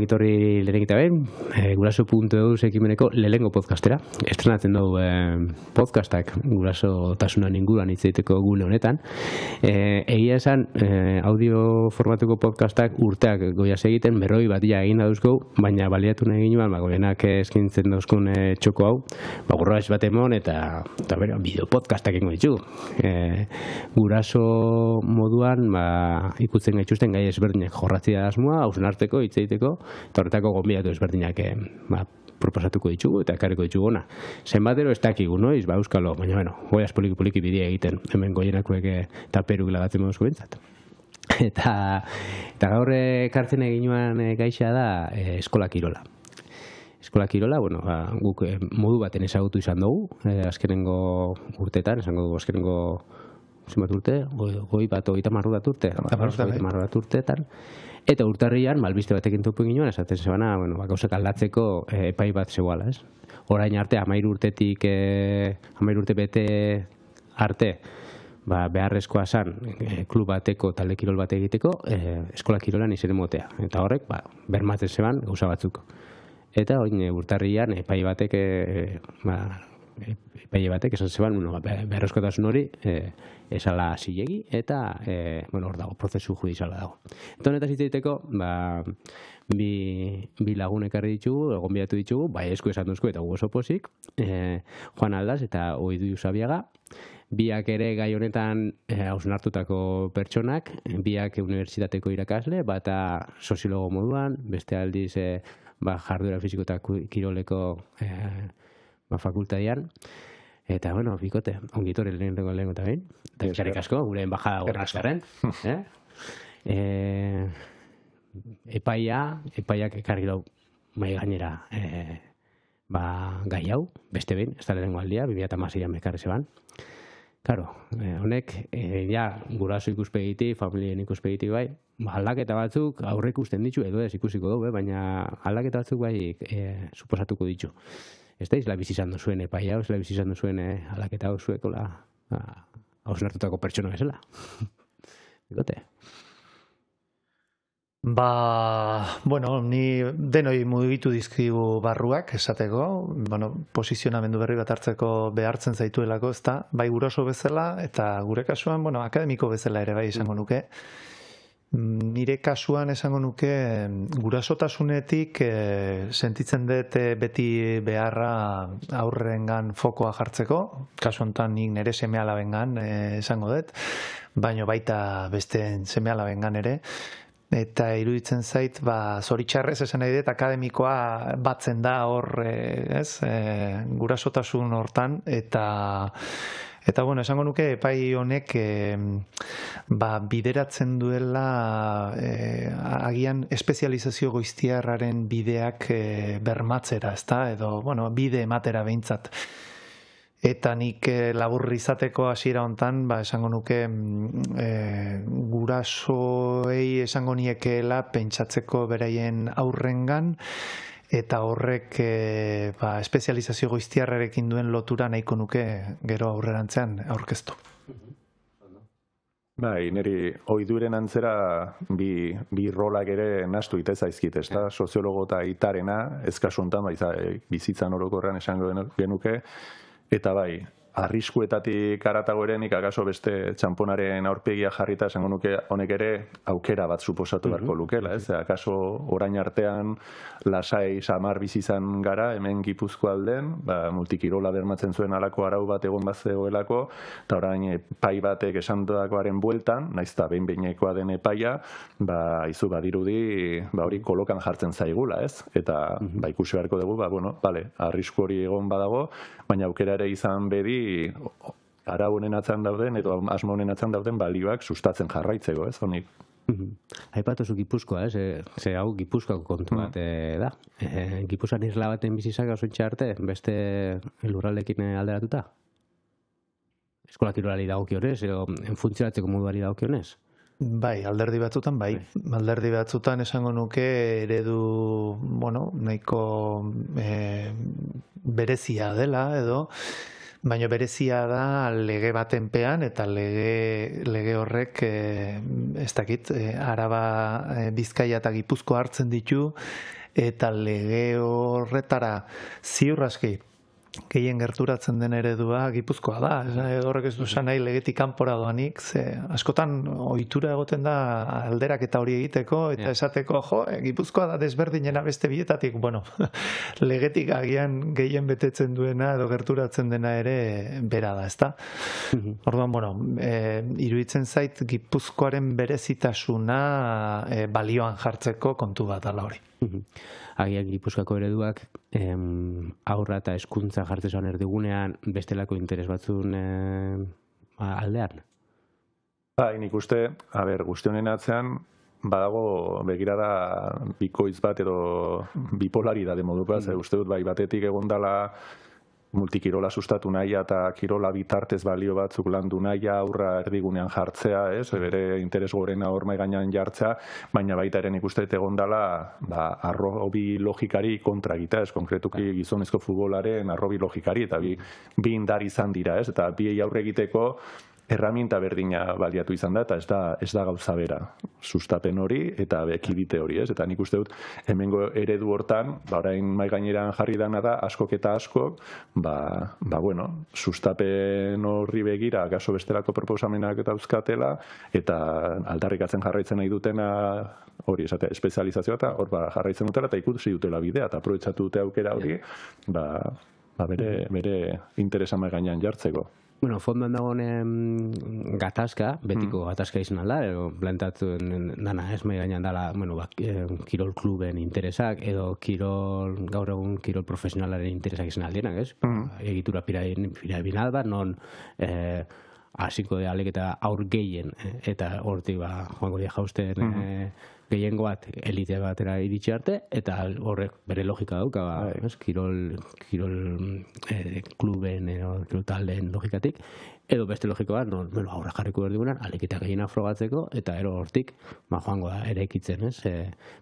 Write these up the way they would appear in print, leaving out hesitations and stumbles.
ongitorri lehenik eta behin, guraso.eus ekimeneko lehengo podcastera. Estrenatzen dugu podcastak gurasotasunan inguruan hitz egiteko gune honetan. Egia esan, audio formatuko podcastak urteak goiaz egiten, 40 bat egin dauzko, baina baliatu nahi ginoan, goienak eskintzen dauzkun txoko hau, gurroaz bat emon eta bero, bideo podcastak ingo ditugu. Guraso moduan, ikutzen gaituzten gai ezberdinak jorratzea asmoa, hausnarteko, hitz egiteko, eta horretako gonbidatu ezberdinak proposatuko ditugu eta ekarriko ditugu ona. Zenbatero ez dakigu, noiz, euskalo, baina, goiaz poliki bidea egiten, hemen goienakoek eta peruk lagatzen moduzko bintzat. Eta gaur ekartzen eginuan gaixa da eskola kirola. Eskola kirola, guk modu baten ezagutu izan dugu, azkenengo urteetan, esango dugu azkenengo zenbat urte, goi bat, 30 urteetan. Eta urtarrian, malbiste batekin topu ginoan, esaten zebana, gauzak aldatzeko epai bat zegoala, ez? Orain arte, 13 urtetik, 13 urte bete arte, beharrezkoa zan, klub bateko, talde kirol bat egiteko, eskola kirolan izan motea. Eta horrek, bermatzen zeban gauza batzuk. Eta orain urtarrian, epai batek esan zeban, beharrezkotasun hori esala zilegi eta hor dago, prozesu judiziala dago. Eta honetaz hitz egiteko, bi lagun ekarri ditugu, gonbidatu ditugu, esku esan duzko eta gu oso pozik, Juan Aldaz eta Oidu Usabiaga, biak ere gai honetan hausnartutako pertsonak, biak unibertsitateko irakasle, bata soziologo moduan, beste aldiz jarduera fisiko eta kiroleko fakultadian. Eta, bikote, ongitorri lehenengo eta behin. Eta eskerrik asko, gure embajada horrazkarren. Epaiak ekarri dau mai gainera gai hau, beste behin, ez da lehenengo aldia, 2016an ekarri zeban. Claro, honek, guraso ikuspegiti, familien ikuspegiti bai, aldaketa batzuk aurre ikusten ditu, edo ez ikusiko dugu, baina aldaketa batzuk bai suposatuko ditu. Ez da izla bizizan duzuen epaia, izla bizizan duzuen aldaketa hau zuekola hausnartutako pertsona bezala. Bikote? Ni denoi mugitu dizkigu barruak esateko, posizionamendu berri bat hartzeko behartzen zaituelako, ezta, bai guraso bezala eta gure kasuan, akademiko bezala ere bai esango nuke. Nire kasuan esango nuke gurasotasunetik sentitzen dut beti beharra aurrengan fokoa jartzeko, kasu honetan nik nire seme-alabengan esango dut, baina baita beste seme-alabengan ere. Eta iruditzen zait, zoritxarrez esan nahi dut, akademikoa batzen da hor, gurasotasun hortan, eta esango nuke epai honek bideratzen duela agian espezializazio goiztiarraren bideak bermatzera, ezta? Edo, bide ematera behintzat. Eta nik labur izateko hasiera hontan, esango nuke gurasoei esango niekeela pentsatzeko beraien aurrengan, eta horrek espezializazio goiztiarrarekin duen lotura nahiko nuke gero aurrerantzean aurkeztu. Niri oiduren antzera bi rolak ere nahastu ite zaizkit, ez da? Soziologo eta itarena, ez kasu honetan, bizitzan orokorrean esango genuke, eta arriskuetatik haratago ere nik akaso beste txamponaren aurpegia jarrita esango nuke honek ere aukera bat suposatu beharko lukela, ez? Akaso orain artean lasai samar bizi izan gara hemen Gipuzkoa alden, multikirola bermatzen zuen halako arau bat egon bazegoelako, eta orain epai batek esandakoaren bueltan, naizta behin-behinekoa den epaia, izu badirudi hori kolokan jartzen zaigula, ez? Eta ikusi beharko dugu, arrisku hori egon badago, baina aukera ere izan bedi arau honen atzean dauden edo asmo honen atzean dauden balioak sustatzen jarraitzeko, ez honik. Aipatuzu Gipuzkoa, ze hau Gipuzkoako kontu bat da. Gipuzkoan isla baten bizizak osoitxe arte, beste lurraldekin alderatuta? Eskola kirolari dagokionez, edo funtzionatzeko moduari dagokionez? Alderdi batzutan, Alderdi batzutan esango nuke eredu, nahiko berezia dela, edo baina berezia da lege batenpean eta lege horrek ez dakit, Araba, Bizkaia eta Gipuzkoa hartzen ditu eta lege horretara ziur aski gehien gerturatzen den eredua Gipuzkoa da. Horrek ez du esan nahi legetik kanpora doanik, ze askotan ohitura egoten da alderak eta hori egiteko, eta esateko, Gipuzkoa da desberdinena beste bietatik, bueno, legetik agian gehien betetzen duena edo gerturatzen dena ere bera da, ezta? Orduan, bueno, iruditzen zait Gipuzkoaren berezitasuna balioan jartzeko kontu bat ala hori. Agian Gipuzkoako ereduak aurra eta hezkuntza jartzen erdigunean bestelako interes batzun aldean? Nik uste, guzti honen atzean, badago begirada bikoitz bat edo bipolaridade moduko, uste dut batetik egondala multikirola sustatu nahia eta kirola bitartez balio batzuk landu nahia aurra erdigunean jartzea, bere interes gorena hor mai gainean jartzea, baina baita ere nik uste egondala arrobi logikari kontra egitea, konkretuki gizonezko futbolaren arrobi logikari, eta bi indar izan dira, eta biei aurre egiteko erraminta berdina baliatu izan da, eta ez da gauza bera, sustapen hori eta ekidite hori, eta nik uste dut hemengo eredu hortan, orain mai gaineran jarri dana da, askok eta askok, bueno, sustapen horri begira, gaso bestelako proposamenak eta euskatela, eta aldarrikatzen jarraitzen nahi dutena hori, espezializazioa, eta hor jarraitzen dutela, eta ikusi dutela bidea, eta aprobetxatu dute aukera hori, bere interesa mai gainean jartzeko. Bueno, fondoan dagoen gatazka, betiko gatazka izan alda, edo plantatzen dana ez mai gainean dala, bueno, kirol kluben interesak, edo gaur egun kirol profesionalaren interesak izan aldienak, ez? Egitura piramidal bat, non hasiko de alek eta aur gehien, eta hortik joango dira jausten gehiengo bat elite batera iritsi arte, eta horrek bere logika dauka, kirol kluben edo kirol taldeen logikatik, edo beste logiko bat, aurra jarriko berdigunan, alekita gehien afrogatzeko, eta ero hortik joango da ere ekitzen,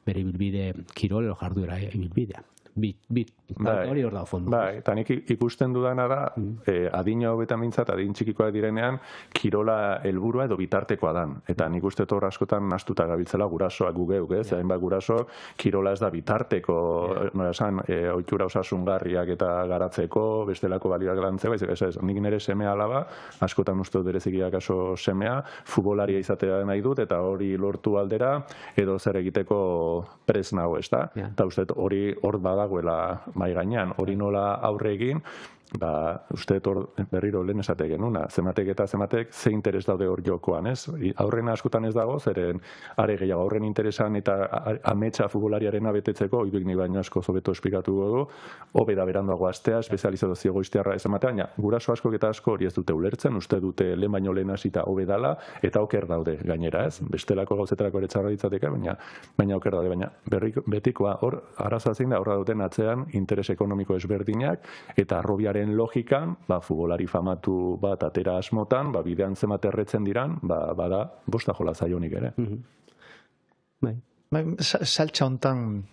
bere ibilbide kirol edo jarduera ibilbidea. Hori hor da fondo. Eta nik ikusten dudana da, adin hau eta mintzat, adin txikikoak direnean, kirola helburua edo bitartekoa dan. Eta nik uste hor askotan nastuta gabiltzela gurasoak gugeuk, hainbat guraso, kirola ez da bitarteko, ohitura osasungarriak eta garatzeko, bestelako balioak lantzeko, nik nire semea alaba, askotan uste dut berezikiak aso semea, futbolaria izatea nahi dut, eta hori lortu aldera, edo zer egiteko pres nago, ez da? Eta uste hori hor badagoela mai gainean, hori nola aurre egin, uste berriro lehen esate genuna, zematek ze interes daude hor jokoan, ez? Aurren askotan ez dago, zeren are gehiago aurren interesan eta ametsa futbolariarena betetzeko, oiduik nik baino asko zobeto esplikatu dugu, hobe da beranduago astea, espezializazio goiztiarra ez ematea, baina guraso asko eta asko hori ez dute ulertzen, uste dute lehen baino lehen hasita hobe dala, eta oker daude gainera, ez? Bestelako gauzetarako ere txarra ditzateke, baina oker daude, baina betikoa, hor arazoa zein da, horra duten atzean interes ekonomiko ezberdinak, eta arrobiaren logikan, futbolari famatu bat atera asmotan, bidean zemat erretzen diran, bada bosta jola zaionik ere. Saltxa hontan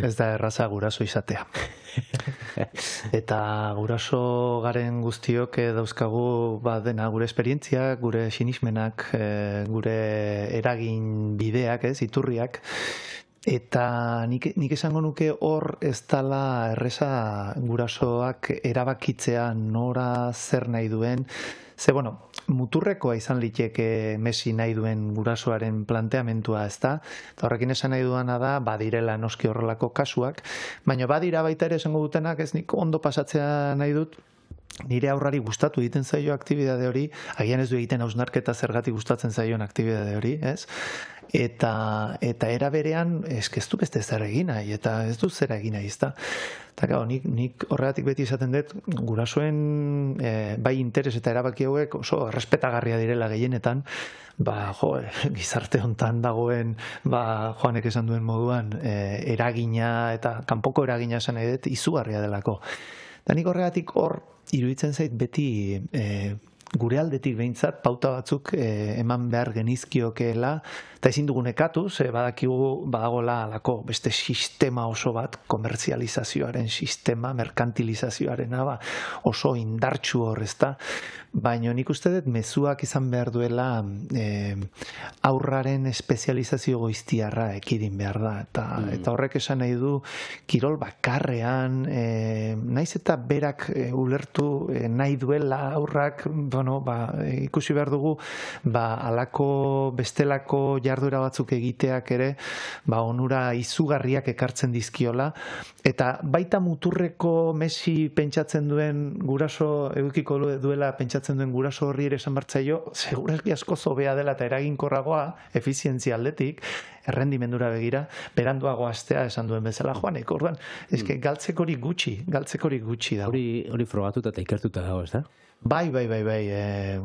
ez da erraza guraso izatea. Eta guraso garen guztiok dauzkagu dena gure esperientziak, gure sinismenak, gure eragin bideak, iturriak, eta nik esango nuke hor ez dala erreza gurasoak erabakitzea nora zer nahi duen. Ze, muturrekoa izan liteke Messi nahi duen gurasoaren planteamentua, ez da? Eta horrekin esan nahi duana da, badirela noski horrelako kasuak, baina badira baita ere esango dutenak, ez nik ondo pasatzea nahi dut, nire aurrari gustatu egiten zaio aktibidade hori, agian ez du egiten hausnarketa zergatik gustatzen zaion aktibidade hori, ez? Eta era berean, ez du beste zer egin nahi, eta ez du zera egin nahi, ez da? Eta nik horregatik beti esaten dut, gurasoen bai interes eta erabaki hauek oso errespetagarria direla gehienetan, gizarte hontan dagoen, Joanek esan duen moduan, eragina eta kanpoko eragina esan nahi dut, izugarria delako. Eta nik horregatik hor iruditzen zait beti gure aldetik behintzat pauta batzuk eman behar genizkiokeela, eta ezin dugu nekatu, ze badakigu badagoela alako beste sistema oso bat, komertzializazioaren sistema, merkantilizazioarena, oso indartsu hor, ezta? Baina nik uste dut mezuak izan behar duela aurraren espezializazio goiztiarra ekidin behar da, eta horrek esan nahi du kirol bakarrean, naiz eta berak ulertu nahi duela aurrak, ikusi behar dugu, alako bestelako jarduera batzuk egiteak ere, onura izugarriak ekartzen dizkiola, eta baita muturreko Messi pentsatzen duen guraso, edukiko duela pentsatzen duen guraso horri ere esan bartzaio, segurazki asko zobea dela eta eraginkorragoa, efizientzia aldetik, errendimendura begira, beranduago astea esan duen bezala Joanek, orduan, eske galtzekorik gutxi dago. Hori frogatuta eta ikertuta dago, ez da? Bai,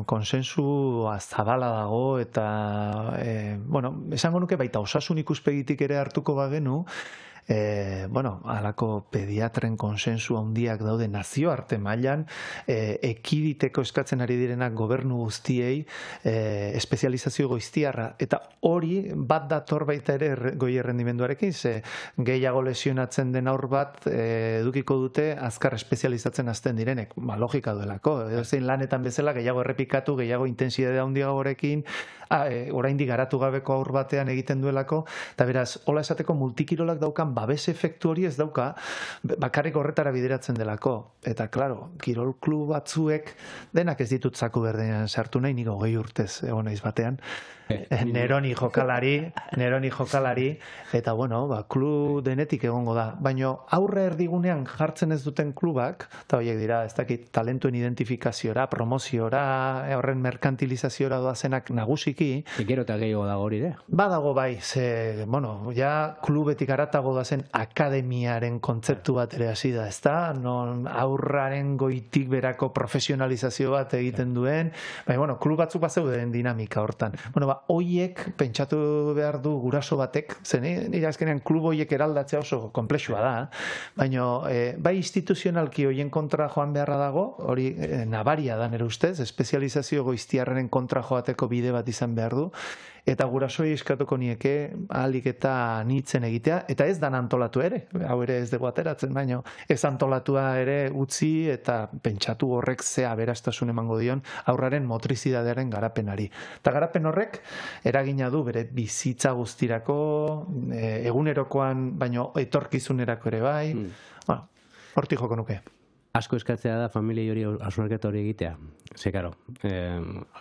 konsensu zabala dago eta, esango nuke baita osasun ikuspegitik ere hartuko bagenu, alako pediatren konsensu handiak daude nazioarte mailan, ekiditeko eskatzen ari direnak gobernu guztiei espezializazio goiztiarra, eta hori bat dator baita ere goi errendimenduarekin, ze gehiago lesionatzen den aur bat edukiko dute azkar espezializatzen hasten direnek, logika duelako, zein lanetan bezala gehiago errepikatu, gehiago intensidade handiagorekin, oraindik garatu gabeko aur batean egiten duelako, eta beraz, hola esateko multikirolak daukan babes efektu hori ez dauka, bakarrik horretara bideratzen delako. Eta, klaro, kirol klub batzuek denak ez ditut zaku berdenean sartu nahi, niko 20 urtez egon naiz batean. Neroni jokalari, eta, klub denetik egongo da. Baina aurre erdigunean jartzen ez duten klubak, eta horiek dira, ez dakit, talentuen identifikaziora, promoziora, horren merkantilizaziora doazenak nagusiki. Gero eta gehiago dago hori, de? Badago bai, ze, ja klubetik aratago dazen akademiaren kontzeptu bat ere hasi da, ezta? Non aurraren goitik berako profesionalizazio bat egiten duen, baina, klub batzuk bat zeuden dinamika hortan. Hoiek pentsatu behar du guraso batek, zen nire azkenean klub hoiek eraldatzea oso komplexua da, baina bai instituzionalki hoien kontra joan beharra dago, hori nabaria da nire ustez, espezializazio goiztiarren kontra joateko bide bat izan behar du, eta gurasoi eskatuko nieke ahalik eta nitzen egitea, eta ez dan antolatu ere, hau ere ez dugu ateratzen, baina ez antolatua ere utzi eta pentsatu horrek ze aberastasun emango dion aurraren motrizidadearen garapenari. Eta garapen horrek eragina du bere bizitza guztirako, egunerokoan, baino etorkizunerako ere bai, hortik joko nuke. Asko eskatzea da familiei hori hausnarketa hori egitea. Ze, karo,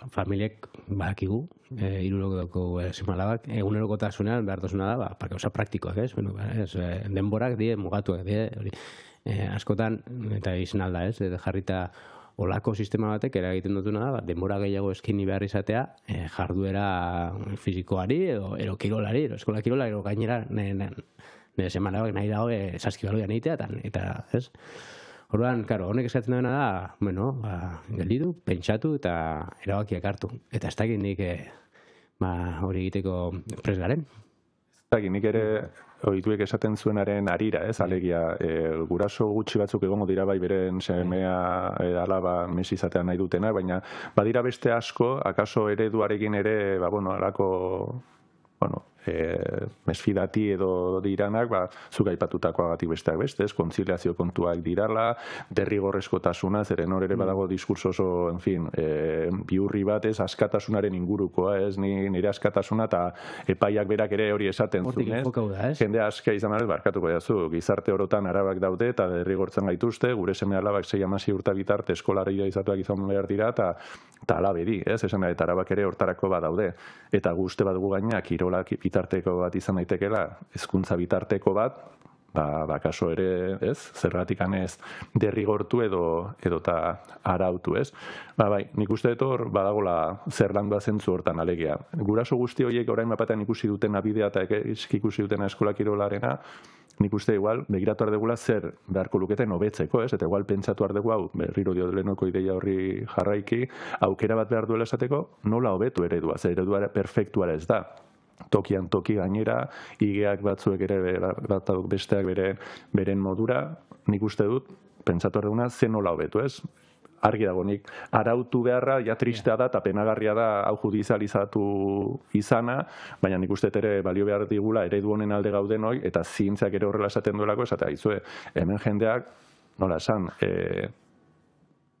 familiek badakigu, hirurogoko semalabak, egunerokotasunean behar dozuna da, gauza praktikoak, ez? Denborak die, mugatuak die, hori. Askotan, eta izan alda, ez? Jarrita olako sistema batek eragiten dutuna da, denbora gehiago eskini behar izatea, jarduera fizikoari, edo kirolari, edo eskola kirolari, edo gainera, nire semalabak nahi dago, saskibaloian egitea, eta, ez? Orduan, honek eskatzen duena da, geldidu, pentsatu eta erabakiak hartu. Eta ez dakit nik hori egiteko prest garen. Ez dakit nik ere ohituek esaten zuenaren arira, ez, alegia, guraso gutxi batzuk egongo dira bai beren semea alaba Messi izatea nahi dutena, baina badira beste asko, akaso ereduarekin ere, alako, mesfidati edo diranak, zuk aipatutakoagatik besteak beste, kontziliazio kontuak dirala, derrigorrezkotasuna, zeren hor ere badago diskurso oso, en fin, biurri bat ez, askatasunaren ingurukoa, ez, nire askatasuna, eta epaiak berak ere hori esaten zuen, ez? Jende aska izan marez, barkatuko jazu, gizarte orotan arabak daude, eta derrigortzen gaituzte, gure seme alabak 6-6 urte bitarte eskolarria izatuak izan behar dira, eta alabedi, ez, esan eta arabak ere hortarako badaude. Eta guzti bat gu gaina, kirolak bitarteko bat izan daitekela, hezkuntza bitarteko bat, kaso ere, ez, zergatik anez derrigortu edo eta arautu, ez. Nik uste dut hor, badagola zer landua zentzu hortan alegia. Guraso guzti horiek orain bapatean ikusi duten abidea eta ikusi duten eskola kirolarena, nik uste igual, begiratu ardegula zer beharko luketen hobetzeko, ez? Eta igual pentsatu ardegu hau, berriro dio lehenoko ideia horri jarraiki, aukera bat behar duela esateko, nola hobetu eredua, zer eredua perfektuara ez da. Tokian toki gainera, igeak batzuek ere besteak beren modura, nik uste dut, pentsatu ardeguna, zen nola hobetu, ez? argi dago nik arautu beharra ja tristea da eta penagarria da hau judizializatu izana, baina nik uste ere balio behar digula eredu honen alde gauden hoi, eta zientziak ere horrela esaten duelako, esatea izue, hemen jendeak, nola esan,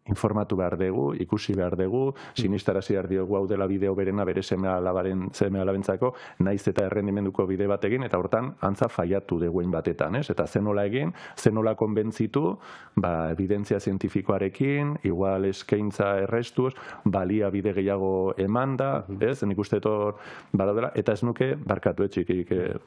informatu behar dugu, ikusi behar dugu, sinistarazi behar diogu hau dela bideo berena bere seme-alabentzako, naiz eta errendimenduko bide bat egin, eta hortan antza faiatu deguen batetan, ez? Eta zenola egin, zenola konbentzitu, evidentzia zientifikoarekin, igual eskaintza errestuz, balia bide gehiago emanda, ez? Nik uste etor badaudela, eta ez nuke, barkatu etxik,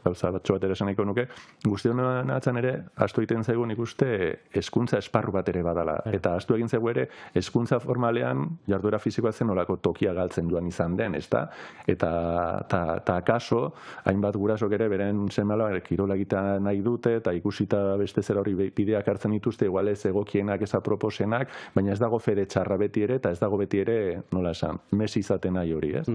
gauza batxo bat ere esaniko nuke, guzti honen atzan ere, astu egiten zaigu nik uste hezkuntza esparru bat ere badala, eta astu egin zaigu ere hezkuntza formalean jarduera fisikoa zen olako tokia galtzen joan izan den, ezta? Eta akaso, hainbat gurasok ere beren seme-alabak kirola egiten nahi dute, eta ikusita beste zera hori bideak hartzen dituzte, igual ez egokienak, ez aproposenak, baina ez dago fede txarra beti ere, eta ez dago beti ere, nola esan, mesi izaten nahi hori, ez?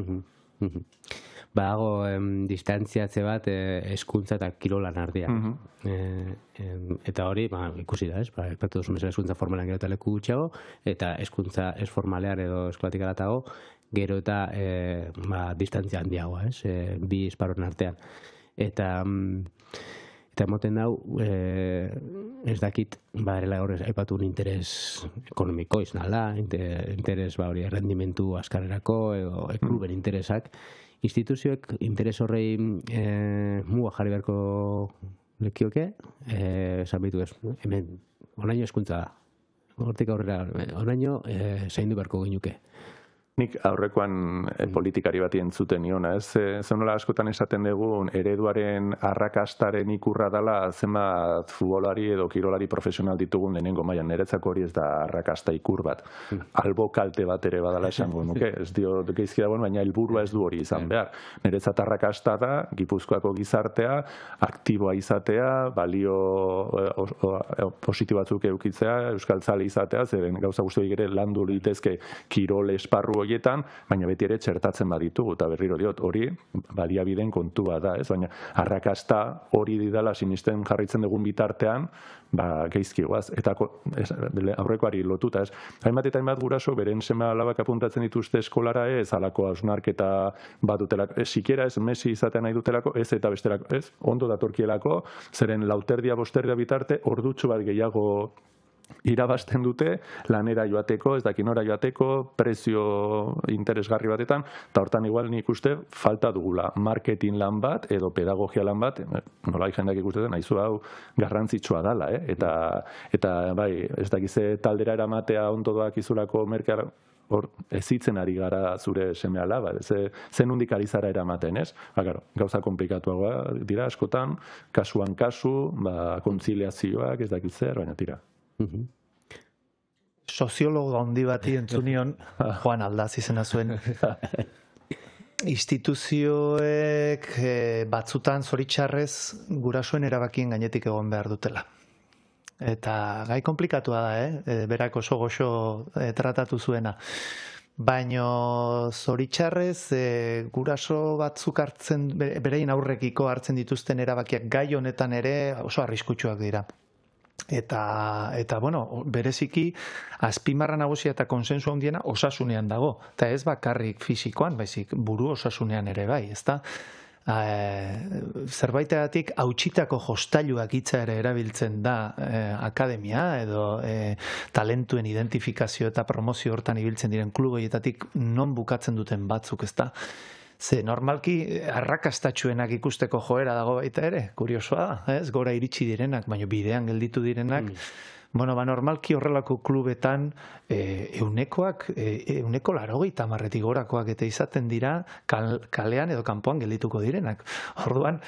Badago distantziatze bat hezkuntza eta kirolan artean. Eta hori, ikusi da, ez? Epatu duzu mesela hezkuntza formalean gero eta leku gutxiago, eta hezkuntza ez formalean edo eskolatik aratago, gero eta distantzia handiagoa, ez? Bi esparruen artean. Eta emoten dau, ez dakit, erela horrez, aipatu un interes ekonomiko izan da, interes errendimentu askarrerako, edo kluben interesak, instituzioek interes horrei muga jarri beharko lekioke, esan behitu ez, hemen, onaino hezkuntza da, hortik aurrera, onaino zaindu beharko ginuke. Nik aurrekoan politikari bati entzuten niona, ez? Zenola askotan esaten dugun ereduaren arrakastaren ikurra dela zenbat futbolari edo kirolari profesional ditugun lehenengo mailan. Niretzako hori ez da arrakasta ikur bat. Albo kalte bat ere badala esango nuke. Ez dio geizki dagoen, baina helburua ez du hori izan behar. Niretzat arrakasta da, Gipuzkoako gizartea, aktiboa izatea, balio positibo batzuk eukitzea, euskaltzale izatea, zeren gauza guztiak ere landu litezke kirol esparru horietan, baina beti ere txertatzen baditugu, eta berriro diot, hori baliabideen kontua da, ez? Baina arrakasta hori didala sinisten jarraitzen dugun bitartean, geizki guaz, eta aurrekoari lotuta, ez? Hainbat eta hainbat guraso, beren seme-alabak apuntatzen dituzte eskolara ez, alako hausnarketa bat dutelako, sikiera ez, Messi izatea nahi dutelako, ez eta bestelako, ez? Ondo datorkielako, zeren lauterdia, bosterdia bitarte, ordutxo bat gehiago irabazten dute, lanera joateko, ez dakinora joateko, prezio interesgarri batetan, eta hortan igual nik uste falta dugula marketing lan bat, edo pedagogia lan bat, nola jendak ikusten, nahizu hau garrantzitsua dala, eta bai, ez dakize taldera eramatea ondo doak izulako merkeara, hor, ezitzen ari gara zure seme-alaba, zen hundik ari zara eramaten, ez? Gauza komplikatuagoa dira askotan, kasuan kasu, kontziliazioak, ez dakitzer, baina tira. Soziologo handi bati entzunion, Juan Aldaz izena zuen. Instituzioek batzutan zoritxarrez gurasoen erabakien gainetik egon behar dutela. Eta gai komplikatua da, berak oso goxo tratatu zuena. Baina zoritxarrez guraso batzuk hartzen, berein aurrekiko hartzen dituzten erabakiak gai honetan ere oso arriskutsuak dira. Eta bueno, bereziki azpimarra nagusia eta konsensu handiena osasunean dago. Eta ez bakarrik fisikoan, baizik buru osasunean ere bai, ezta? Zerbaitegatik hautsitako jostailuak hitza ere erabiltzen da akademia edo talentuen identifikazio eta promozio hortan ibiltzen diren kluboietatik non bukatzen duten batzuk, ezta? Ze normalki arrakastatxuenak ikusteko joera dago baita ere, kuriosoa da, ez? Gora iritsi direnak, baina bidean gelditu direnak, normalki horrelako klubetan euneko 80 gorakoak eta izaten dira kalean edo kanpoan geldituko direnak. Orduan,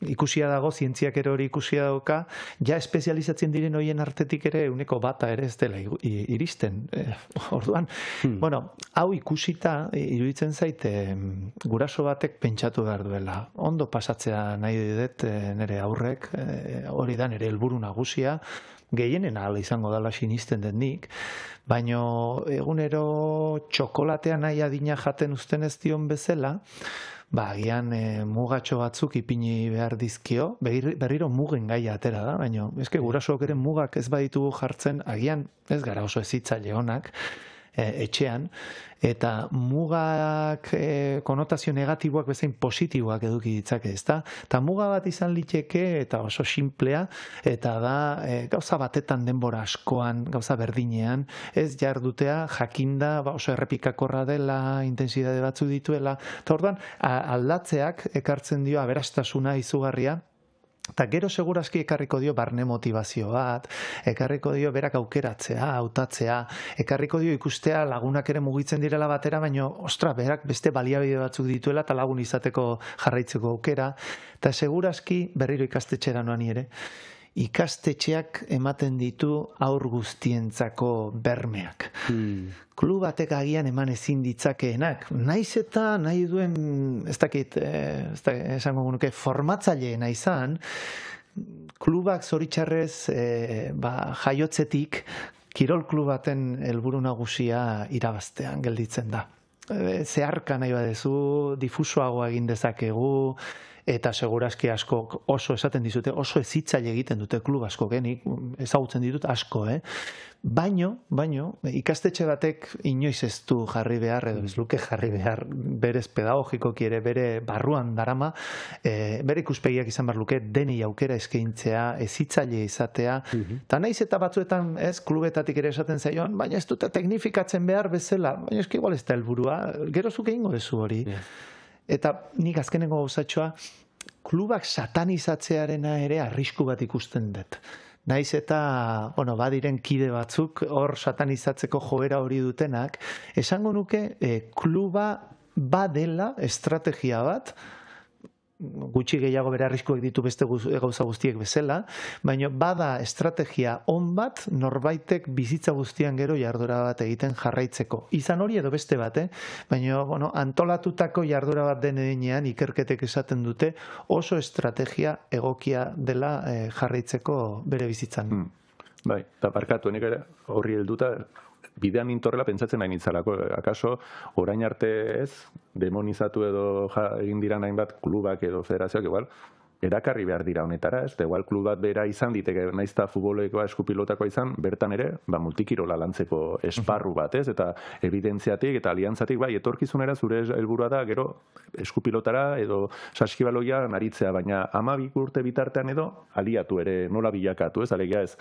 ikusia dago, zientziak ere hori ikusia dauka, ja espezializatzen diren horien artetik ere euneko 1 ere ez dela iristen. Orduan, hau ikusita, iruditzen zaite, guraso batek pentsatu behar duela. Ondo pasatzea nahi dut nire aurrek, hori da nire helburu nagusia, gehienen ahala izango dela sinisten den nik, baino egunero txokolatea nahi adina jaten uzten ez dion bezala, agian mugatxo batzuk ipini behar dizkio, berriro mugen gaia atera da, baina eske gurasoak ere mugak ez baditugu jartzen, agian ez gara oso hezitzaile onak, etxean, eta mugak konotazio negatiboak bezain positiboak eduki ditzake, ezta? Eta muga bat izan liteke eta oso simplea, eta da gauza batetan denbora askoan, gauza berdinean, ez jardutea jakinda oso errepikakorra dela, intensitate batzuk dituela, eta orduan aldatzeak ekartzen dio aberastasuna izugarria, eta gero segurazki ekarriko dio barne motivazio bat, ekarriko dio berak aukeratzea, hautatzea, ekarriko dio ikustea lagunak ere mugitzen direla batera, baina ostra, berak beste baliabide batzuk dituela eta lagun izateko jarraitzeko aukera, eta segurazki berriro ikastetxera noan ere, ikastetxeak ematen ditu haur guztientzako bermeak. Klub batek agian eman ezin ditzakeenak, naiz eta nahi duen, ez dakit, esango nuke, formatzaileena izan, klubak zoritxarrez jaiotzetik kirol klub baten helburu nagusia irabaztean gelditzen da. Zeharka nahi badezu, difusoagoa egin dezakegu, eta segurazki asko oso esaten dizute, oso hezitzaile egiten dute klub asko, genik ezagutzen ditut asko, Baino, ikastetxe batek inoiz ez du jarri behar, edo ez luke jarri behar, berez pedagogikoki ere bere barruan darama, bere ikuspegiak izan behar luke, denei aukera eskaintzea, hezitzaile izatea, eta naiz eta batzuetan ez klubetatik ere esaten zaion, baina ez dute teknifikatzen behar bezala, baina eski igual ez da helburua, gero zuk egingo dezu hori. Eta nik azkenengo gauzatxoa, klubak satanizatzearena ere arrisku bat ikusten dut. Naiz eta, badiren kide batzuk, hor satanizatzeko joera hori dutenak, esango nuke kluba badela estrategia bat, gutxi gehiago bere arriskuak ditu beste gauza guztiek bezala, baina bada estrategia on bat norbaitek bizitza guztian gero jarduera bat egiten jarraitzeko. Izan hori edo beste bat, baina antolatutako jarduera bat denean ikerketek esaten dute oso estrategia egokia dela jarraitzeko bere bizitzan. Bai, eta barkatu, nik ere horri helduta, bidean nintorrela pentsatzen nahi nintzalako, akaso orain arte ez, demonizatu edo egin dira hainbat klubak edo federazioak, igual, erakarri behar dira honetara, ez, igual klub bat bera izan diteke, naizta futbolekoa eskupilotakoa izan, bertan ere, multikirola lantzeko esparru bat, ez, eta evidentziatik eta aliantzatik, bai, etorkizunera zure helburua da, gero, eskupilotara edo saskibaloia naritzea, baina 12 urte bitartean edo aliatu ere, nola bilakatu, ez, alegia ez,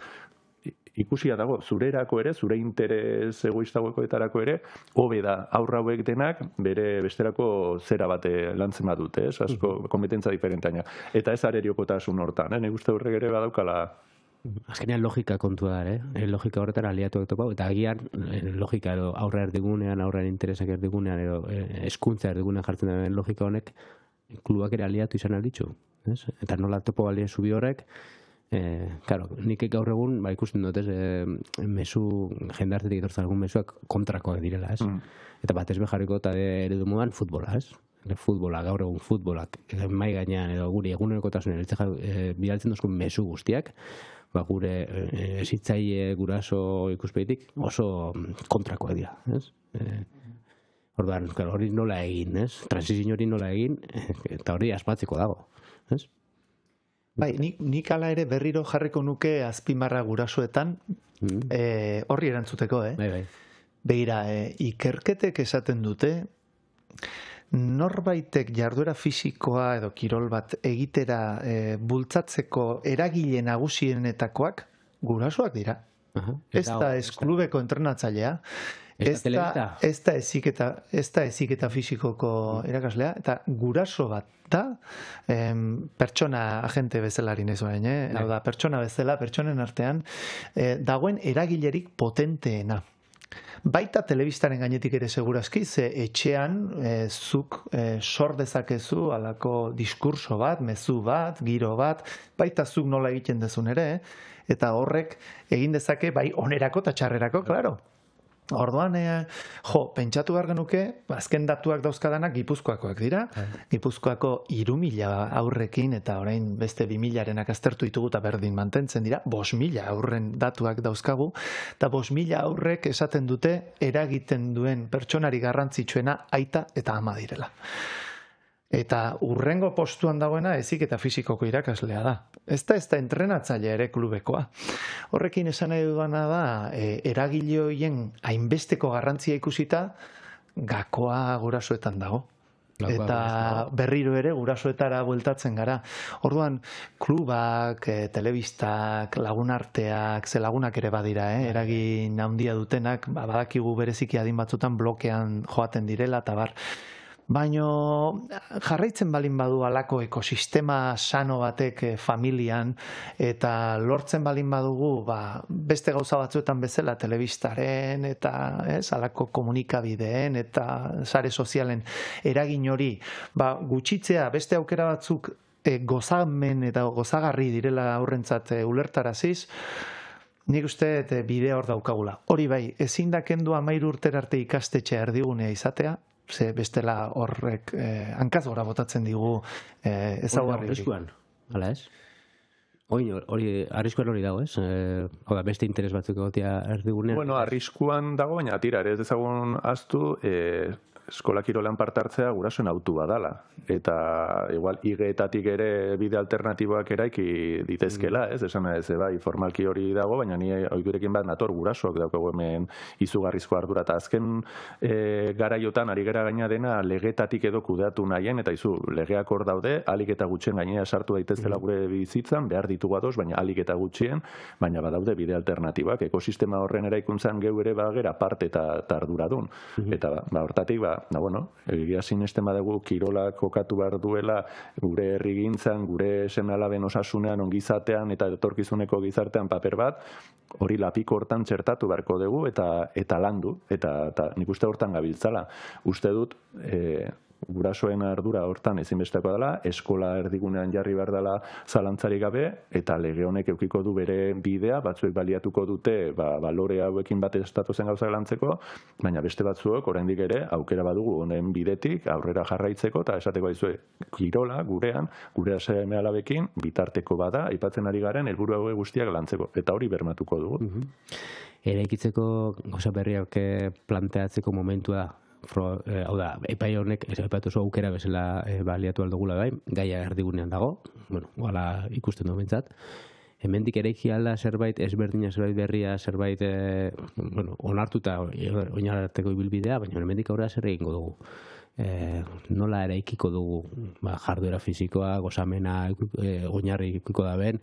ikusia dago, zurerako ere, zure interes egoistagoetarako ere, hobe da aurra hauek denak bere besterako zera bate lantzen badute, ez? Asko kompetentza diferenteaina. Eta ez areriokotasun hortan, nik uste horrek ere badaukala. Azkenean logika kontua da, logika horretan aliatuak topau, eta agian logika edo aurra erdigunean, aurra interesak erdigunean, edo eskuntza erdigunean jartzen den logika honek, klubak ere aliatu izan alditzu, ez? Eta nola topo balien zubi horrek, claro, nik gaur egun ikusten dut, mezu jendartetik etortzen algun mezuak kontrakoak direla, ez? Eta batez beharriko eta eredu modan futbola, ez? Futbola, gaur egun futbolak mai gainean edo guri egunerokotasunen bidaltzen duzkun mezu guztiak, gure hezitzaile guraso ikuspegitik oso kontrakoak dira, ez? Orduan, hori nola egin, ez? Transizio hori nola egin, eta hori asmatzeko dago, ez? Bai, nik ala ere berriro jarriko nuke azpimarra gurasoetan, horri erantzuteko, Bai. Begira, ikerketek esaten dute, norbaitek jarduera fisikoa edo kirol bat egitera bultzatzeko eragile nagusienetakoak gurasoak dira. Ez da ez klubeko entrenatzailea, ez da heziketa fisikoko erakaslea, eta guraso bat da, pertsona agente bezalarin ez bain, hau da, pertsona bezala, pertsonen artean, dagoen eragilerik potenteena. Baita telebistaren gainetik ere segurazki, ze etxean zuk sor dezakezu alako diskurso bat, mezu bat, giro bat, baita zuk nola egiten dezun ere, eta horrek egin dezake bai onerako eta txarrerako, klaro. Orduan, pentsatu behar genuke, azken datuak dauzkadanak Gipuzkoakoak dira. Gipuzkoako 3.000 aurrekin eta orain beste 2.000-arenak aztertu ditugu eta berdin mantentzen dira, 5.000 aurren datuak dauzkagu, eta 5.000 aurrek esaten dute eragiten duen pertsonari garrantzitsuena aita eta ama direla. Eta urrengo postuan dagoena heziketa fisikoko irakaslea da. Ez da entrenatzailea ere klubekoa. Horrekin esan nahi dudana da, eragile horien hainbesteko garrantzia ikusita, gakoa gurasoetan dago. Eta berriro ere gurasoetara bueltatzen gara. Orduan, klubak, telebistak, lagunarteak, ze lagunak ere badira, eragin handia dutenak, badakigu bereziki adin batzutan blokean joaten direla, eta bar. Baino jarraitzen balin badu alako ekosistema sano batek familian, eta lortzen balin badugu beste gauza batzuetan bezala telebistaren eta alako komunikabideen eta sare sozialen eragin hori gutxitzea beste aukera batzuk gozamen eta gozagarri direla aurrentzat ulertaraziz, nik uste bidea hor daukagula. Hori bai, ezin da kendu 13 urtera arte ikastetxea erdigunea izatea, ze bestela horrek hankaz gora botatzen digu ezaugarri hori. Hala ez? Hori, arriskuan hori dago, ez? Hau da, beste interes batzuk egotea erdigunean. Bueno, arriskuan dago, baina tira, ere ez dezagun aztu, eskola kirolean parte hartzea gurasoen autu badala. Eta igual igeetatik ere bide alternatiboak eraiki ditezkela, ez? Esan ez, bai, formalki hori dago, baina ni ohidurekin bat nator gurasoak daukagu hemen izugarrizko ardura. Eta azken garaiotan ari gara gaina dena legetatik edo kudeatu nahien, eta izu, legeak hor daude, alik eta gutxien gainera sartu daitezela gure bizitzan, behar ditugu ados, baina alik eta gutxien, baina badaude bide alternatibak. Ekosistema horren eraikuntzan geu ere bagera parte eta arduradun. Eta hortatik, egia sinesten badugu kirolak kokatu behar duela gure herrigintzan, gure seme-alaben osasunean, ongizatean eta etorkizuneko gizartean paper bat, hori lapiko hortan txertatu beharko dugu eta landu, eta nik uste hortan gabiltzala. Uste dut, gurasoen ardura hortan ezinbesteko dela, eskola erdigunean jarri behar dela zalantzarik gabe, eta lege honek eukiko du bere bidea, batzuek baliatuko dute balore hauekin bat estatuzen gauzak lantzeko, baina beste batzuek oraindik ere aukera badugu honen bidetik aurrera jarraitzeko, eta esateko aizue, kirola gurean, gure seme-alabekin bitarteko bada, aipatzen ari garen helburu hauek guztiak lantzeko, eta hori bermatuko dugu. Eraikitzeko gauza berriak planteatzeko momentua, hau da, epai honek aipatu oso aukera bezala baliatu aldugula bai, gaia erdigunean dago, hala ikusten du behintzat. Hemendik eraiki alda zerbait ezberdina, zerbait berria, zerbait onartuta oinararteko ibilbidea, baina hemendik aurrera zer egingo dugu. Nola eraikiko dugu jarduera fisikoa, gozamena, oinarri ikiko da ben,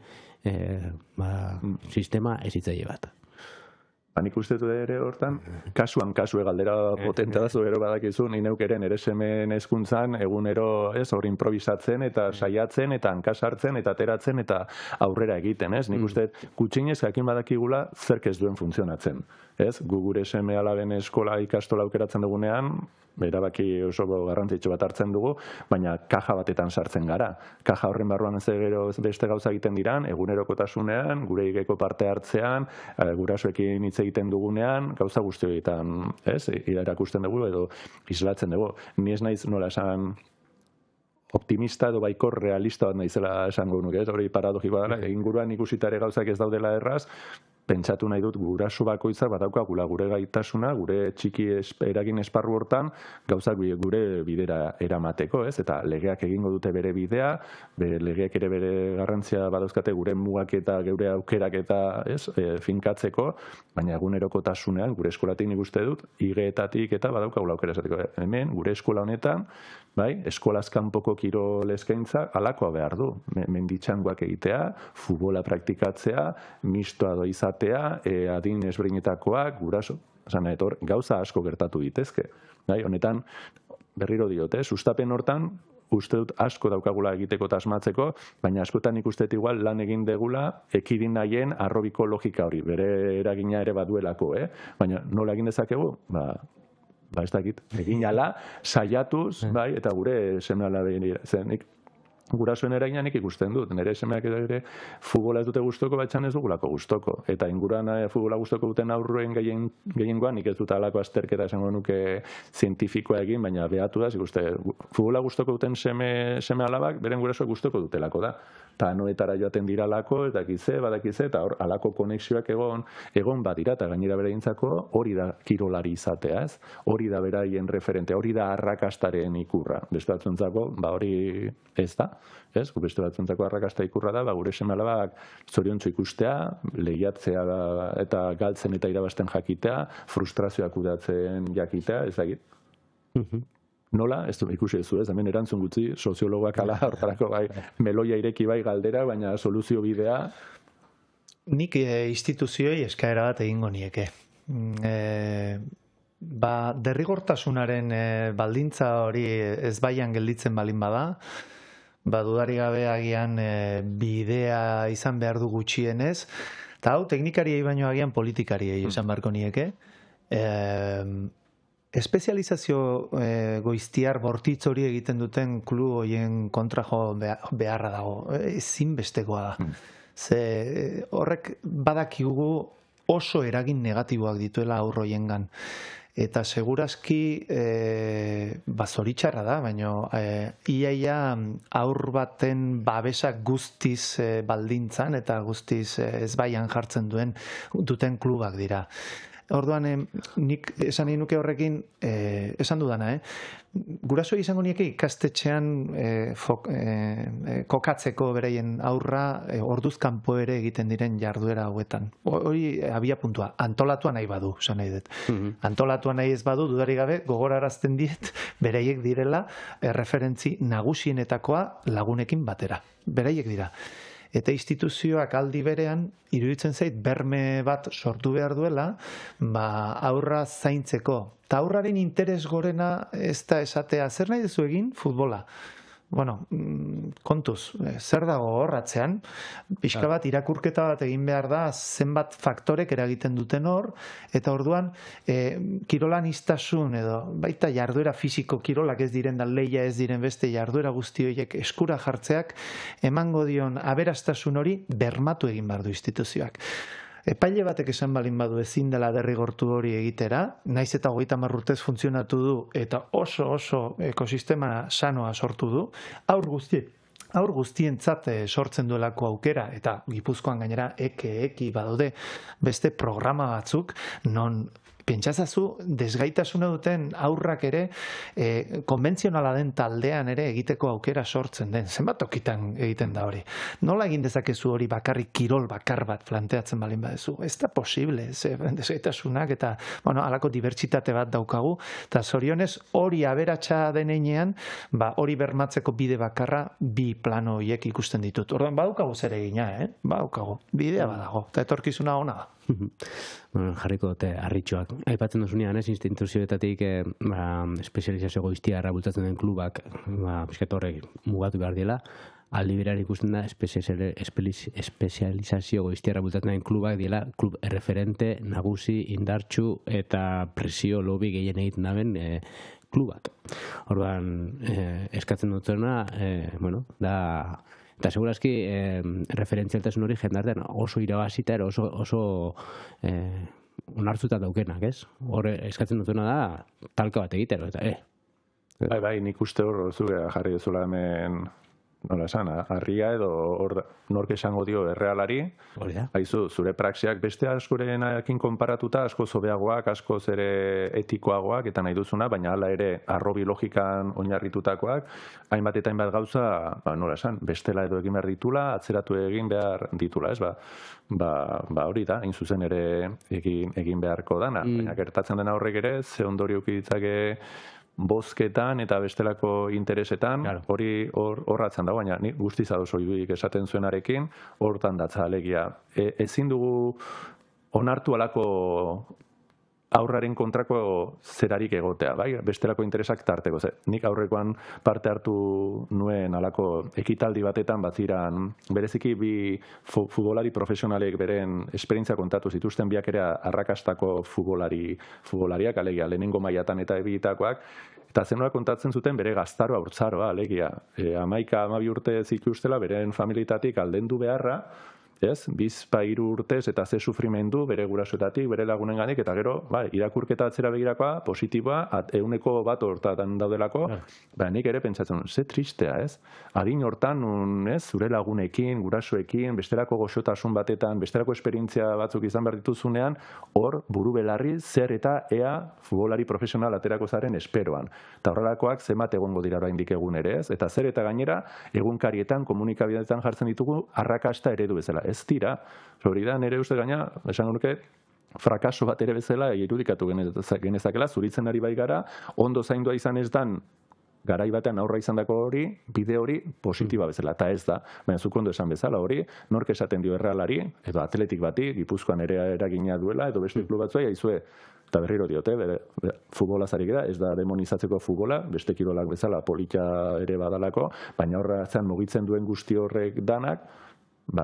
sistema ezitzaile bat. Nik uste du ere hortan, kasuan galdera potentea da, gero badakizu, ni neukeren ere semen hezkuntzan egunero hori improvisatzen eta saiatzen eta hankasartzen eta ateratzen eta aurrera egiten, ez? Nik uste gutxienez jakin badakigula zerk ez duen funtzionatzen, ez? Gu gure seme-alaben eskola ikastola aukeratzen dugunean, erabaki oso garrantzitsu bat hartzen dugu, baina kaja batetan sartzen gara. Kaja horren barruan ez gero beste gauza egiten diran, egunerokotasunean, gure igeko parte hartzean, gurasoekin hitz egiten dugunean, gauza guzti horietan, ez? Erakusten dugu edo islatzen dugu. Ni ez naiz nola esan optimista edo baikor realista bat naizela esango nuke, ez? Hori paradogikoa da, inguruan ikusitare gauzak ez daudela erraz, pentsatu nahi dut guraso bakoitzak badaukagula gure gaitasuna, gure txiki eragin esparru hortan, gauzak gure bidera eramateko, ez? Eta legeak egingo dute bere bidea, legeak ere bere garrantzia badauzkate gure mugak eta geure aukerak eta finkatzeko, baina egunerokotasunean, gure eskolatik nik uste dut, igeetatik eta badaukagula aukera esateko. Hemen, gure eskola honetan, bai, eskolaz kanpoko kirol eskaintza halakoa behar du. Menditxangoak egitea, futbola praktikatzea, mistoa doizatea, adin ezberdinetakoak, guraso, gauza asko gertatu ditezke. Bai, honetan, berriro diote, sustapen hortan, uste dut asko daukagula egiteko eta asmatzeko, baina askotan ikustet igual lan egin degula ekidin nahien arrobiko logika hori, bere eragina ere baduelako, baina nola egin dezakegu? Ez dakit, egin ala, saiatuz, bai, eta gure seme-alabei zenik gurasoen erainak ikusten dut, nire semeak ere futbola ez dute gustoko, batxan ez dugulako gustoko. Eta inguruan futbola gustoko duten aurruen gehiengoan, nik ez dut alako azterketa esango nuke zientifikoa egin, baina behatu da, ikuste, futbola gustoko duten seme alabak, beren gurasoak gustoko dutelako da. Eta noetara joaten diralako, eta badakize, eta hor, alako konexioak egon badira, eta gainera bereintzako hori da kirolari izatea, ez? Hori da beraien referente, hori da arrakastaren ikurra. Beste batzuntzako, hori ez da, ez? Beste batzuntzako arrakasta ikurra da, gure seme-alabak zoriontsu ikustea, lehiatzea eta galtzen eta irabazten jakitea, frustrazioak kudeatzen jakitea, ez dakit. Nola, ez du ikusi ez, hemen erantzun gutxi, soziologoak ala hortarako bai, meloia ireki bai galdera, baina soluzio bidea. Nik instituzioi eskaera bat egingo nieke. Derrigortasunaren baldintza hori ez baian gelditzen balin bada, dudari gabe agian bidea izan behar du gutxienez, eta hau teknikariei baino agian politikariei esan beharko nieke. Espezializazio goiztiar bortitz hori egiten duten klub horien kontra jo beharra dago, ezinbestekoa da. Ze horrek badakigu oso eragin negatiboak dituela aur hoiengan. Eta segurazki zoritxarra da, baina iaia aur baten babesak guztiz baldintzan eta guztiz ezbaian jartzen duten klubak dira. Orduan, nik esan nahi nuke horrekin, esan dudana, guraso izango nieke ikastetxean kokatzeko bereien aurra orduz kanpo ere egiten diren jarduera hauetan. Hori abia puntua, antolatua nahi badu, esan nahi dut. Antolatua nahi ez badu, dudari gabe, gogorarazten diet, bereiek direla, referentzi nagusienetakoa lagunekin batera. Bereiek dira. Eta instituzioak aldi berean, iruditzen zait, berme bat sortu behar duela, aurra zaintzeko. Ta aurraren interes gorena ez da esatea, zer nahi duzu egin? Futbola. Bueno, kontuz, zer dago horratzean, pixka bat irakurketa bat egin behar da, zenbat faktorek eragiten duten hor, eta orduan, kirolan iztasun edo, baita jarduera fisiko kirolak ez diren da leia ez diren beste jarduera guzti horiek eskura jartzeak, emango dion aberastasun hori bermatu egin behar du instituzioak. Epaile batek esan balin badu ezin dela derrigortu hori egitera, naiz eta 30 urtez funtzionatu du eta oso ekosistema sanoa sortu du, aur guztientzat sortzen duelako aukera, eta Gipuzkoan gainera eki badaude beste programa batzuk, non pentsatzazu desgaitasuna duten aurrak ere konbentzionala den taldean ere egiteko aukera sortzen den. Zenbat tokitan egiten da hori. Nola egin dezakezu hori bakarrik kirol bakar bat planteatzen balin badezu? Ez da posible, desgaitasunak eta halako dibertsitate bat daukagu, eta zorionez hori aberatsa denean, hori bermatzeko bide bakarra bi plano horiek ikusten ditut. Orduan badaukagu zer egina, badaukagu, bidea badago, eta etorkizuna ona da. Jarriko dute harritxoak. Aipatzen duzunean, instituzioetatik espezializazio goiztiarra bultzatzen den klubak horrek mugatu behar dela, aldi berar ikusten da espezializazio goiztiarra bultzatzen den klubak dela klub erreferente, nagusi, indartsu eta presio lobby gehien egiten daben klubak. Orduan, eskatzen dutzena, da... Eta segurazki referentzialtasun hori jendartean oso irabazita ero oso onartzuta daukenak, ez? Hor eskatzen dutena da talka bat egitero, eta Bai, nik uste hor zuge jarri duzula hemen, nola esan, harria edo nork esango dio errealari, haizu, zure praxiak beste askorenakin konparatuta asko zobeagoak, asko zere etikoagoak, eta nahi duzuna, baina hala ere arrobi logikan oinarritutakoak, hainbat eta hainbat gauza, nola esan, bestela edo egin behar ditula, atzeratu egin behar ditula, ez? Hori da, hain zuzen ere egin beharko dana, baina gertatzen dena horrek ere, ze ondorio ditzake bozketan eta bestelako interesetan, hori horratzen da, baina ni guztiz ados oiduik esaten zuenarekin, hortan datza alegia. Ezin dugu onartu alako aurraren kontrako zerarik egotea, bai? Bestelako interesak tarteko. Nik aurrekoan parte hartu nuen alako ekitaldi batetan baziran, bereziki bi futbolari profesionalek beren esperientzia kontatu zituzten, biak ere arrakastako futbolariak, alegia, lehenengo mailatan eta ebitakoak, eta zenora kontatzen zuten bere gaztaroa, urtzaroa, alegia. 11-12 urte zituztela, beren familietatik aldendu beharra, ez? 2-3 urtez eta ze sufrimendu bere gurasoetatik, bere lagunenganik, eta gero, irakurketa atzera begirakoa, positiboa, 100% hortan daudelako, nik ere pentsatzen, ze tristea, ez? Adin hortan, ez, zure lagunekin, gurasoekin, bestelako goxotasun batetan, bestelako esperientzia batzuk izan behar dituzunean, hor, buru belarri, zer eta ea futbolari profesional aterako zaren esperoan. Eta horrelakoak zenbat egongo dira oraindik egun ere, ez? Eta zer eta gainera, egunkarietan, komunikabideetan jartzen ditugu, arrakasta eredu bezala. Ez dira, hori da, nire uste gaina, esango nuke, frakaso bat ere bezala irudikatu genezakela, zuritzen ari bai gara, ondo zaindua izan ez dan, garai batean aurra izan dako hori, bide hori positiba bezala, eta ez da, baina zuk ondo esan bezala hori, nork esaten dio Errealari, edo atletik bati, Gipuzkoan ere eragina duela, edo beste klub batzuei, aizue, eta berriro diote, futbolaz ari gara, ez da demonizatzeko futbola, beste kirolak bezala polita ere badalako, baina horra zean mugitzen duen guzti horrek danak,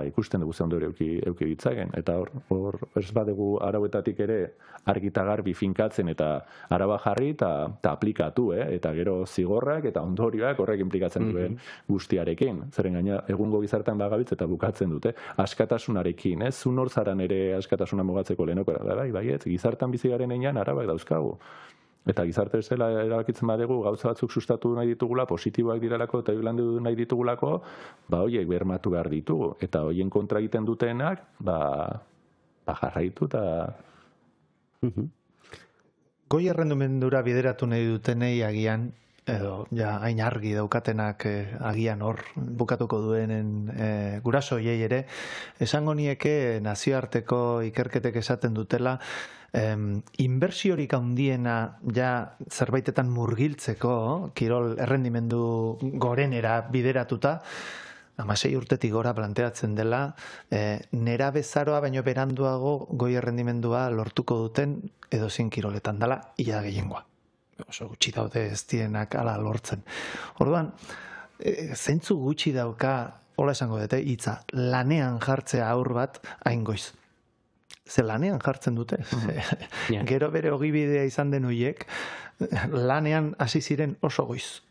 ikusten dugu ze ondo euki ditzagen, eta hor ez badegu arauetatik ere argita garbi finkatzen eta araba jarri eta aplikatu, eta gero zigorrak eta ondorioak horrek implikatzen duen guztiarekin. Zeren gaina egungo gizartean bagabitz eta bukatzen dute, askatasunarekin, zu nor zaran ere askatasuna mugatzeko lehenoko, baiet, gizartean bizi garen einan arabak dauzkagu. Eta gizarte zela erabakitzen badegu gauza batzuk sustatu nahi ditugula, positiboak direlako eta landu nahi ditugulako, horiek bermatu behar ditugu. Eta horien kontra egiten dutenak, jarraitu eta... Goi errendumendura bideratu nahi dutenei agian, edo ja hain argi daukatenak agian hor bukatuko duenen guraso hiei ere, esango nieke nazioarteko ikerketek esaten dutela, inbertsiorik handiena ja zerbaitetan murgiltzeko, kirol errendimendu gorenera bideratuta, 16 urtetik gora planteatzen dela, nerabezaroa baino beranduago goi errendimendua lortuko duten edozein kiroletan dela, ia gehiengoa. Oso gutxi daude ez dienak ala lortzen. Orduan, zeintzu gutxi dauka, hola esango dute, hitza, lanean jartzea aur bat hain goiz. Ze lanean jartzen dute. Gero bere ogibidea izan den hoiek, lanean hasi ziren oso goiz.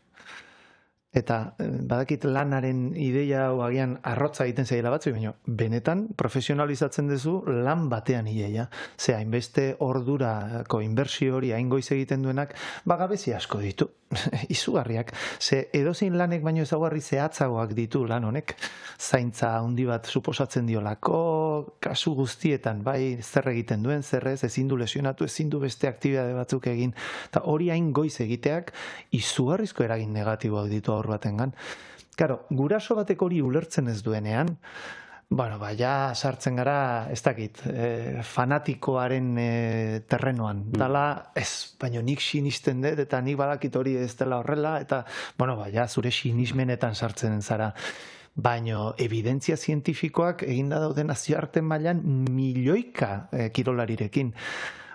Eta badakit lanaren ideia hau agian arrotza egiten zaila batzu, baina benetan profesionalizatzen duzu lan batean ideia. Ze hainbeste ordurako inbertsio hori hain goiz egiten duenak, gabezi asko ditu. Izugarriak. Ze edozein lanek baino ezaugarri zehatzagoak ditu lan honek. Zaintza handi bat suposatzen diolako, kasu guztietan, bai zer egiten duen, zerrez, ezin du lesionatu, ezin du beste aktibitate batzuk egin. Eta hori hain goiz egiteak izugarrizko eragin negatiboak ditu aur batengan. Karo, guraso batek hori ulertzen ez duenean, ja sartzen gara, ez dakit, fanatikoaren terrenoan. Dala, ez, baina nik sinisten dut, eta nik badakit hori ez dela horrela, eta, ja zure sinismenetan sartzen zara. Baina evidentzia zientifikoak eginda dauden nazioarten mailan milioika kirolarirekin.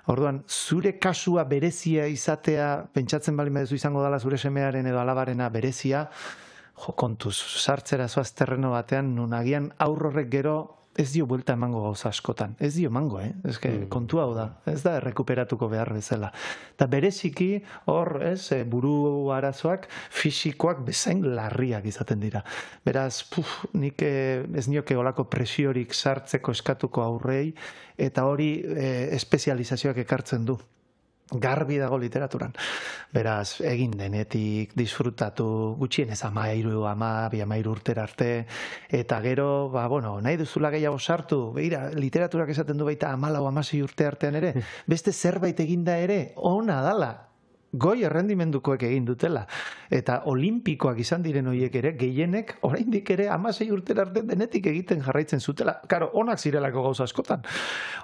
Orduan, zure kasua berezia izatea, pentsatzen bali medezu izango dela zure semearen edo alabarena berezia, kontuz, sartzera zoaz terreno batean, nun agian aurrorrek gero ez dio buelta emango gauza askotan. Ez dio emango, kontu hau da. Ez da errekuperatuko behar bezala. Eta bereziki, hor, buru arazoak, fisikoak bezain larriak izaten dira. Beraz, nik ez nioke olako presiorik sartzeko eskatuko aurrei, eta hori espezializazioak ekartzen du. Garbi dago literaturan. Beraz, egin denetik, disfrutatu, gutxienez 12 urtera arte, eta gero, nahi duzula gehiago sartu, begira, literaturak esaten du baita 14-16 urte artean ere, beste zerbait eginda ere, ona dala. goi errendimendukoek egin dutela. Eta olimpikoak izan diren horiek ere, gehienek, oraindik ere 16 urtera arte denetik egiten jarraitzen zutela. Karo, onak zirelako gauza askotan.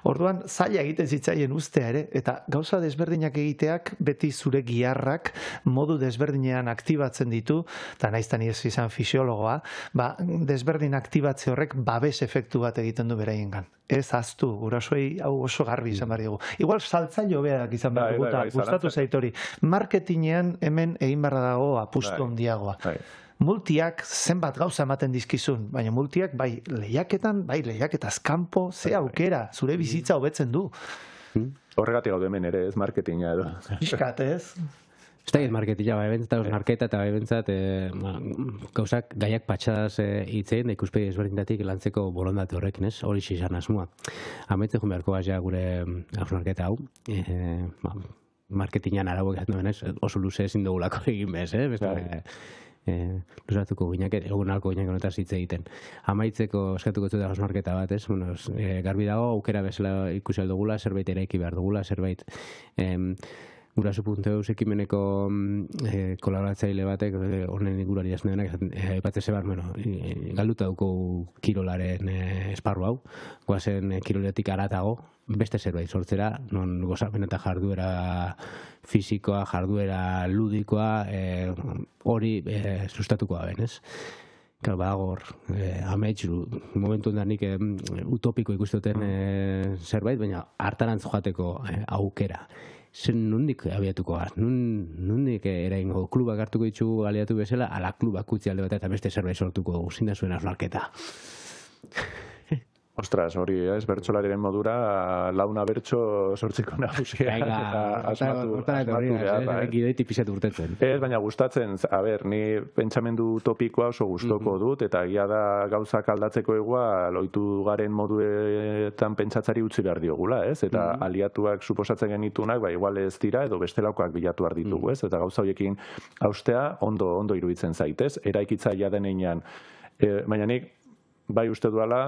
Orduan, zaila egiten zitzaien ustea ere, eta gauza desberdinak egiteak beti zure giharrak modu desberdinean aktibatzen ditu, eta naiztan ez izan fisiologoa, desberdin aktibatze horrek babes efektu bat egiten du beraiengan. Ez aztu, gurasoei hau oso garbi izan behar dugu. Igual saltzailo beak izan behar dugu, eta gustatu zaitori. Marketinean hemen egin barra dago apustu handiagoa. Multiak zenbat gauza ematen dizkizun, baina multiak bai lehiaketan, bai lehiaketaz kanpo, ze aukera, zure bizitza hobetzen du. Horregatik gaude hemen ere, ez marketinga edo. Piskat, ez? Ez da marketina, bai bentzat, marketa eta bai bentzat, gauzak gaiak patxadaz hitzein, da ikuspegi ezberdintatik lantzeko borondate horrekin, ez? Hori izan asmoa. Amaitzen joan beharko gazia gure hausnarketa hau, marketingan arauak ez duen, ez? Oso luze ezin dugulako egin bez, luzatuko ginak, egun alko ginak honetaz hitz egiten. Amaitzeko eskatuko zu da hausnarketa bat, ez? Bueno, garbi dago, aukera bezala ikusi aldugula, zerbait eraiki behar dugula, zerbait Guraso.eus ekimeneko kolaboratzaile batek honen ingurari jazten denak aipatze zebar, galduta duko kirolaren esparru hau, goazen kiroletik aratago, beste zerbait sortzera, non gozapen eta jarduera fisikoa, jarduera ludikoa, hori sustatuko da ben, ez? Claro, bagor, amets, momentu da nik utopiko ikustuten zerbait, baina hartarantz joateko aukera. Zen nondik abiatuko gara, nondik eraingo klubak hartuko ditugu aliatu bezala, ala klubak utzi alde bat eta beste zerbait sortuko guzin da zuen hausnarketa. Ostras, hori, ez, bertsolariren modura, launa bertso sortziko nagusia. Eta asmatu behar. Gideiti pizatu urtetzen. Ez, baina gustatzen, ni pentsamendu utopikoa oso gustoko dut, eta egia da gauzak aldatzeko egua, loitu garen moduetan pentsatzari utzi behar diogula, ez? Eta aliatuak suposatzen genitunak, igual ez dira, edo bestelakoak bilatu behar ditugu, ez? Eta gauza horiekin haustea ondo iruditzen zaitez, eraikitzaia denean. Baina nik, bai uste duela,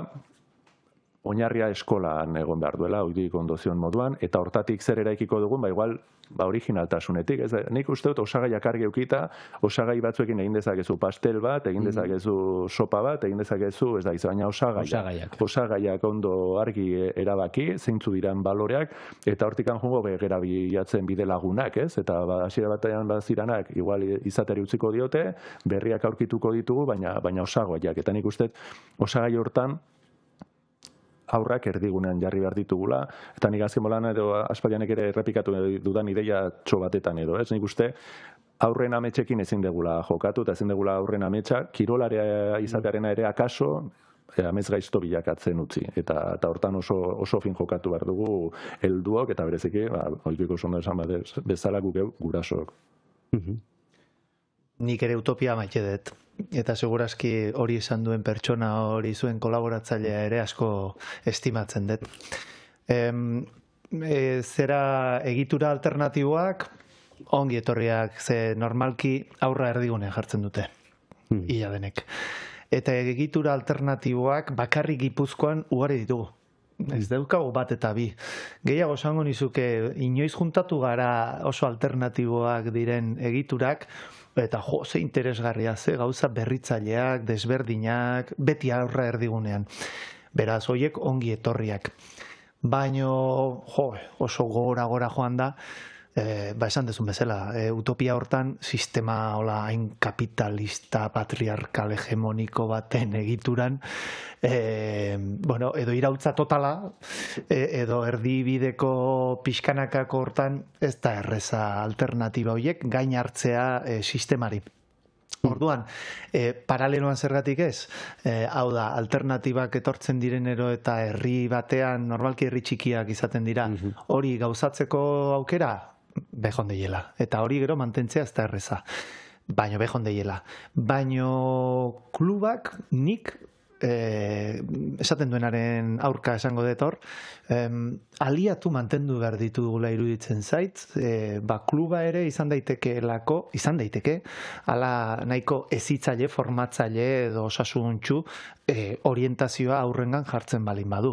oinarria eskolaan egon behar duela, oidik ondozion moduan, eta hortatik zer eraikiko dugun, igual, originaltasunetik. Nik uste dut osagaiak argi eukita, osagai batzuekin egin dezakezu pastel bat, egin dezakezu sopa bat, egin dezakezu, ez da, baina osagaiak ondo argi erabaki, zeintzu diran baloreak, eta hortikan jungo begera bilatzen bide lagunak, ez? Eta hasiera batean baziranak, igual izateri utziko diote, berriak aurkituko ditugu, baina osagaiak. Eta nik uste osagai hortan, aurrak erdigunean jarri behar ditugula, eta nik azken bolan edo aspaldianek ere errepikatu dudan ideia txo batetan edo, ez? Nik uste aurren ametxekin ezin degula jokatu, eta ezin degula aurren ametxa, kirolarea izatearena ere akaso, amez gaizto bilakatzen utzi, eta hortan oso fin jokatu behar dugu helduok, eta bereziki, oikiko zondo esan bezala gurasok. Nik ere utopia maite dut. Eta segurazki hori izan duen pertsona hori zuen kolaboratzailea ere asko estimatzen dut. Zera egitura alternatiboak ongi etorriak, ze normalki aurra erdigune jartzen dute. Ia denek. Eta egitura alternatiboak bakarrik Gipuzkoan ugari ditugu. Ez daukago bat eta bi. Gehiago esango nizuke inoiz juntatu gara oso alternatiboak diren egiturak, eta ze interesgarria, ze gauza berritzaileak, desberdinak, beti aurra erdigunean. Beraz, horiek ongi etorriak. Baino, oso gora joan da, esan dezun bezala, utopia hortan sistema hain kapitalista, patriarkal, hegemoniko baten egituran, edo iraultza totala, edo erdibideko pixkanakako hortan, ez da erreza alternatiba horiek, gain hartzea sistemari. Orduan, paraleloan zergatik ez? Hau da, alternatibak etortzen direnero eta herri batean, normalki herri txikiak izaten dira, hori gauzatzeko aukera, behon deiela. Eta hori gero mantentzea ez da erreza. Baino behon deiela. Baino klubak nik esaten duenaren aurka esango dut hor, aliatu mantendu behar ditugula iruditzen zait, kluba ere izan daiteke, ala nahiko ezitzaile, formatzaile edo osasuntxu orientazioa aurrengan jartzen balin badu.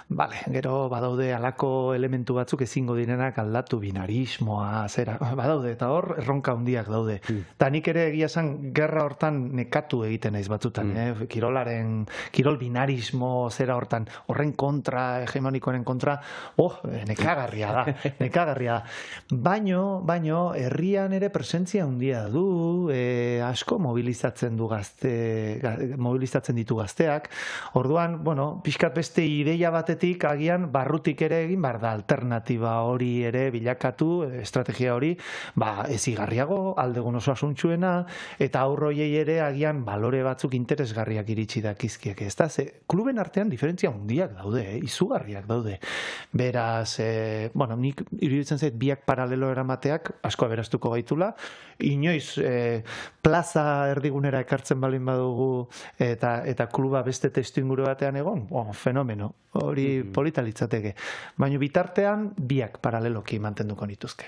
Bale, gero badaude alako elementu batzuk ezingo direnak aldatu, binarismoa, zera, badaude, eta hor erronka handiak daude. Eta nik ere egia esan gerra hortan nekatu egiten naiz batzutan, kirol binarismo zera hortan, horren kontra, hegemonikoaren kontra, nekagarria da. Baino, herrian ere presentzia handia du, asko mobilizatzen ditu gazteak, orduan, pixkat beste ideia batetik, agian barrutik ere egin, da alternatiba hori ere bilakatu, estrategia hori, ezigarriago, aldegun oso asuntxuena, eta aurroiei ere agian balore batzuk interesgarriak iritsi dakizkiek, ez da? Kluben artean diferentzia handiak daude, izugarriak daude. Beraz, nik iruditzen zait biak paralelo eramateak asko aberastuko gaitula, inoiz plaza erdigunera ekartzen balin badugu eta kluba beste testu inguru batean egon, fenomeno, hori polita litzateke. Baina bitartean biak paraleloki mantenduko nituzke.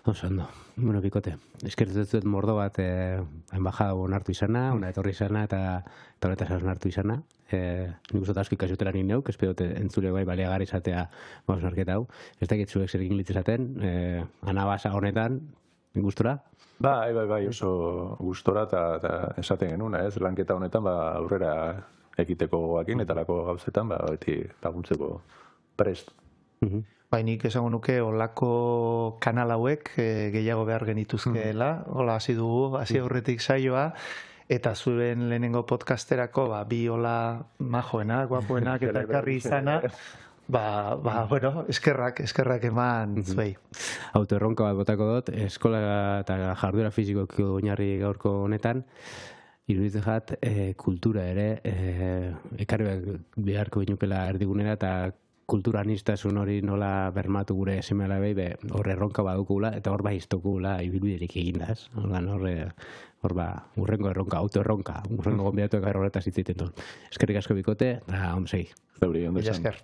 Ondo. Bikote, eskertzen dut mordo bat embajada onartu izana, ona etorri izana eta horretaz onartu izana. Nik uste asko ikasutela nik neuk, espero entzule bai baliagarri izatea osnarketa hau. Ez dakit zuek zer egin litzaten, anabasa honetan, gustora? Bai, oso gustora eta esaten genuna, ez? Lanketa honetan aurrera ekiteko goakin eta lako gauzetan beti laguntzeko prest. Nik esango nuke olako kanal hauek gehiago behar genituzkeela, hola hasi dugu, hasi aurretik saioa, eta zuren lehenengo podcasterako bi hola majoenak, guapoenak eta ekarri izana, eskerrak eman zuei. Autoerronka bat botako dut, eskola eta jarduera fizikoko oinarri gaurko honetan, iruditzen jat, kultura ere, ekarri beharko binukela erdigunera eta kultura anistasun hori nola bermatu gure seme-alabei, hor erronka badukula eta hor iztokula ibilbiderik egindaz. Hor urrengo erronka, autoerronka, urrengo gonbidatuak horretaz hitz egiten dut. Eskerrik asko bikote, eta ondo segi. Zeuri, ondo esan. Esker.